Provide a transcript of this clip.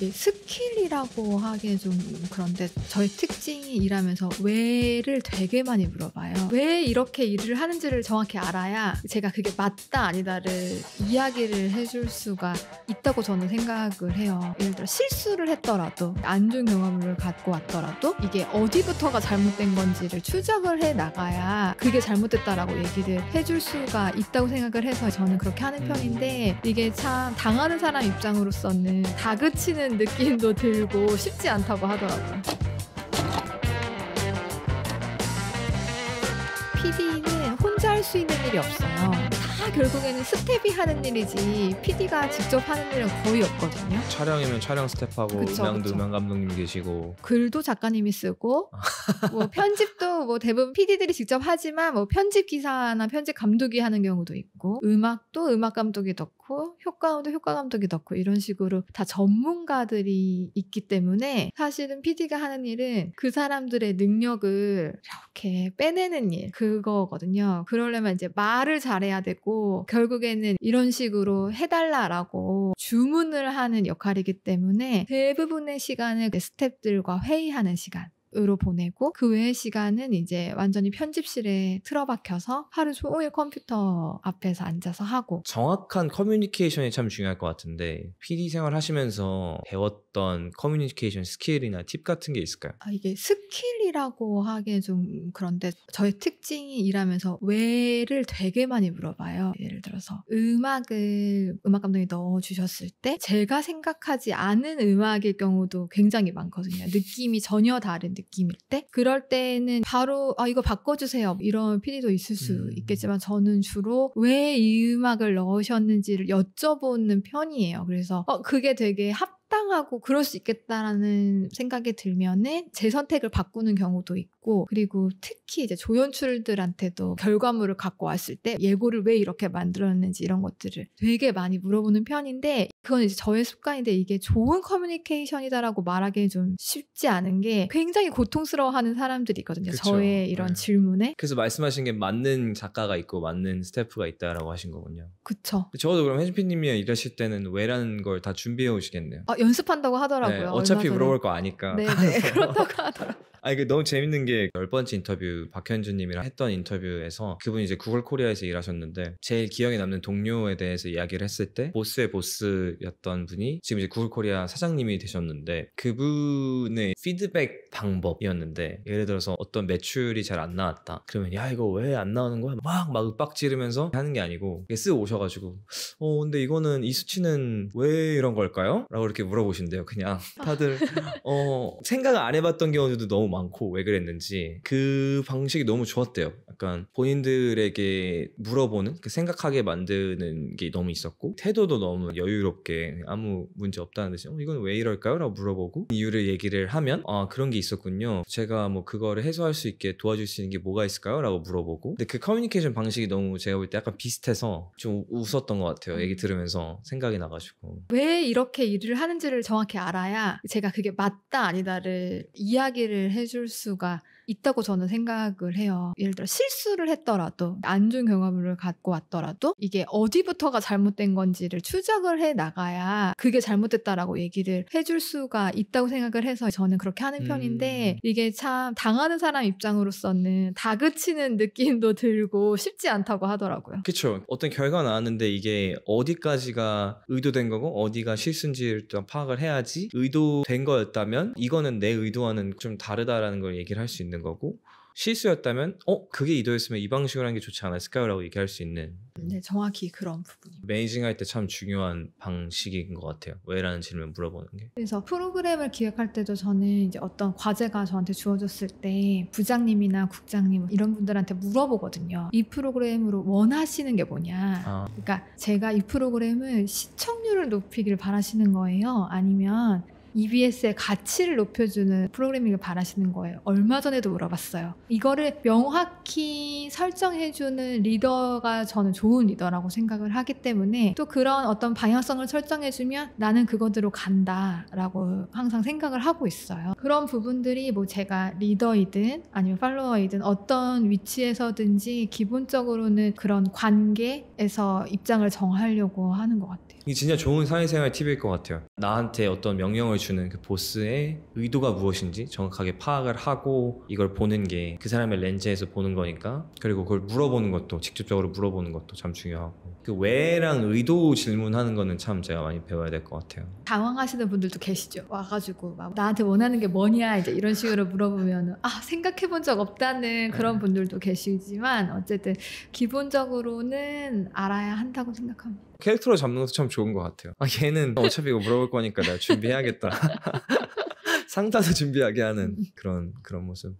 이게 스킬이라고 하기에 좀 그런데 저의 특징이 일하면서 왜를 되게 많이 물어봐요. 왜 이렇게 일을 하는지를 정확히 알아야 제가 그게 맞다 아니다를 이야기를 해줄 수가 있다고 저는 생각을 해요. 예를 들어 실수를 했더라도 안 좋은 경험을 갖고 왔더라도 이게 어디부터가 잘못된 건지를 추적을 해 나가야 그게 잘못됐다라고 얘기를 해줄 수가 있다고 생각을 해서 저는 그렇게 하는 편인데 이게 참 당하는 사람 입장으로서는 다그치는 느낌도 들고 쉽지 않다고 하더라고요. PD는 혼자 할 수 있는 일이 없어요. 다 결국에는 스텝이 하는 일이지 PD가 직접 하는 일은 거의 없거든요. 촬영이면 촬영 스텝하고 음향도 음향 감독님 계시고 글도 작가님이 쓰고 뭐 편집도 뭐 대부분 PD들이 직접 하지만 뭐 편집 기사나 편집 감독이 하는 경우도 있고 음악도 음악 감독이 넣고 효과음도 효과 감독이 넣고 이런 식으로 다 전문가들이 있기 때문에 사실은 PD가 하는 일은 그 사람들의 능력을 이렇게 빼내는 일 그거거든요. 그러려면 이제 말을 잘해야 되고 결국에는 이런 식으로 해달라라고 주문을 하는 역할이기 때문에 대부분의 시간을 스태프들과 회의하는 시간으로 보내고 그 외의 시간은 이제 완전히 편집실에 틀어박혀서 하루 종일 컴퓨터 앞에서 앉아서 하고. 정확한 커뮤니케이션이 참 중요할 것 같은데 PD 생활 하시면서 배웠던 커뮤니케이션 스킬이나 팁 같은 게 있을까요? 이게 스킬이라고 하기에 좀 그런데 저의 특징이 일하면서 왜를 되게 많이 물어봐요. 예를 들어서 음악을 음악 감독이 넣어주셨을 때 제가 생각하지 않은 음악일 경우도 굉장히 많거든요. 느낌이 전혀 다른 느낌일 때 그럴 때는 바로 이거 바꿔주세요 이런 PD도 있을 수 있겠지만 저는 주로 왜 이 음악을 넣으셨는지를 여쭤보는 편이에요. 그래서 그게 되게 합당하고 그럴 수 있겠다라는 생각이 들면은 제 선택을 바꾸는 경우도 있고 그리고 특히 이제 조연출들한테도 결과물을 갖고 왔을 때 예고를 왜 이렇게 만들었는지 이런 것들을 되게 많이 물어보는 편인데 그건 이제 저의 습관인데 이게 좋은 커뮤니케이션이다라고 말하기는 좀 쉽지 않은 게 굉장히 고통스러워하는 사람들이 있거든요. 그쵸. 저의 이런 질문에. 그래서 말씀하신 게 맞는 작가가 있고 맞는 스태프가 있다라고 하신 거군요. 그쵸. 저도 그럼 혜진 PD님이 일하실 때는 왜라는 걸 다 준비해 오시겠네요. 연습한다고 하더라고요. 네, 어차피 물어볼 거 아니까. 네, 그렇다고 하더라고요. 이게 너무 재밌는 게 10번째 인터뷰 박현주님이랑 했던 인터뷰에서 그분이 이제 구글 코리아에서 일하셨는데 제일 기억에 남는 동료에 대해서 이야기를 했을 때 보스의 보스였던 분이 지금 이제 구글 코리아 사장님이 되셨는데 그분의 피드백 방법이었는데 예를 들어서 어떤 매출이 잘 안 나왔다 그러면 야 이거 왜 안 나오는 거야? 막 윽박 지르면서 하는 게 아니고 쓰고 오셔가지고 근데 이거는 이 수치는 왜 이런 걸까요? 라고 이렇게 물어보신대요. 그냥 다들 생각을 안 해봤던 경우들도 너무 많고 왜 그랬는지 그 방식이 너무 좋았대요. 약간 본인들에게 물어보는 생각하게 만드는 게 너무 있었고 태도도 너무 여유롭게 아무 문제 없다는 듯이 이건 왜 이럴까요? 라고 물어보고 이유를 얘기를 하면 그런 게 있었군요. 제가 뭐 그거를 해소할 수 있게 도와줄 수 있는 게 뭐가 있을까요? 라고 물어보고 근데 그 커뮤니케이션 방식이 너무 제가 볼 때 약간 비슷해서 좀 웃었던 것 같아요. 얘기 들으면서 생각이 나가지고 왜 이렇게 일을 하는지를 정확히 알아야 제가 그게 맞다 아니다를 이야기를 해줄 수가 있다고 저는 생각을 해요. 예를 들어 실수를 했더라도 안 좋은 경험을 갖고 왔더라도 이게 어디부터가 잘못된 건지를 추적을 해 나가야 그게 잘못됐다라고 얘기를 해줄 수가 있다고 생각을 해서 저는 그렇게 하는 편인데 이게 참 당하는 사람 입장으로서는 다그치는 느낌도 들고 쉽지 않다고 하더라고요. 그쵸. 어떤 결과가 나왔는데 이게 어디까지가 의도된 거고 어디가 실수인지를 또 파악을 해야지 의도된 거였다면 이거는 내 의도와는 좀 다르다라는 걸 얘기를 할 수 있는 거고 실수였다면 그게 의도였으면 이 방식으로 하는 게 좋지 않았을까요? 라고 얘기할 수 있는 네, 정확히 그런 부분입니다. 매니징 할 때 참 중요한 방식인 것 같아요. 왜라는 질문 물어보는 게. 그래서 프로그램을 기획할 때도 저는 이제 어떤 과제가 저한테 주어졌을 때 부장님이나 국장님 이런 분들한테 물어보거든요. 이 프로그램으로 원하시는 게 뭐냐. 그러니까 제가 이 프로그램을 시청률을 높이길 바라시는 거예요? 아니면 EBS의 가치를 높여주는 프로그래밍을 바라시는 거예요. 얼마 전에도 물어봤어요. 이거를 명확히 설정해주는 리더가 저는 좋은 리더라고 생각을 하기 때문에 또 그런 어떤 방향성을 설정해주면 나는 그거대로 간다라고 항상 생각을 하고 있어요. 그런 부분들이 뭐 제가 리더이든 아니면 팔로워이든 어떤 위치에서든지 기본적으로는 그런 관계에서 입장을 정하려고 하는 것 같아요. 이게 진짜 좋은 사회생활 팁일 것 같아요. 나한테 어떤 명령을 주는 그 보스의 의도가 무엇인지 정확하게 파악을 하고 이걸 보는 게 그 사람의 렌즈에서 보는 거니까. 그리고 그걸 물어보는 것도, 직접적으로 물어보는 것도 참 중요하고, 그 왜랑 의도 질문하는 거는 참 제가 많이 배워야 될 것 같아요. 당황하시는 분들도 계시죠. 와가지고 막 나한테 원하는 게 뭐냐 이제 이런 식으로 물어보면 생각해본 적 없다는 그런 분들도 계시지만 어쨌든 기본적으로는 알아야 한다고 생각합니다. 캐릭터로 잡는 것도 참 좋은 것 같아요. 얘는 어차피 이거 물어볼 거니까 내가 준비해야겠다. 상타도 준비하게 하는 그런 모습.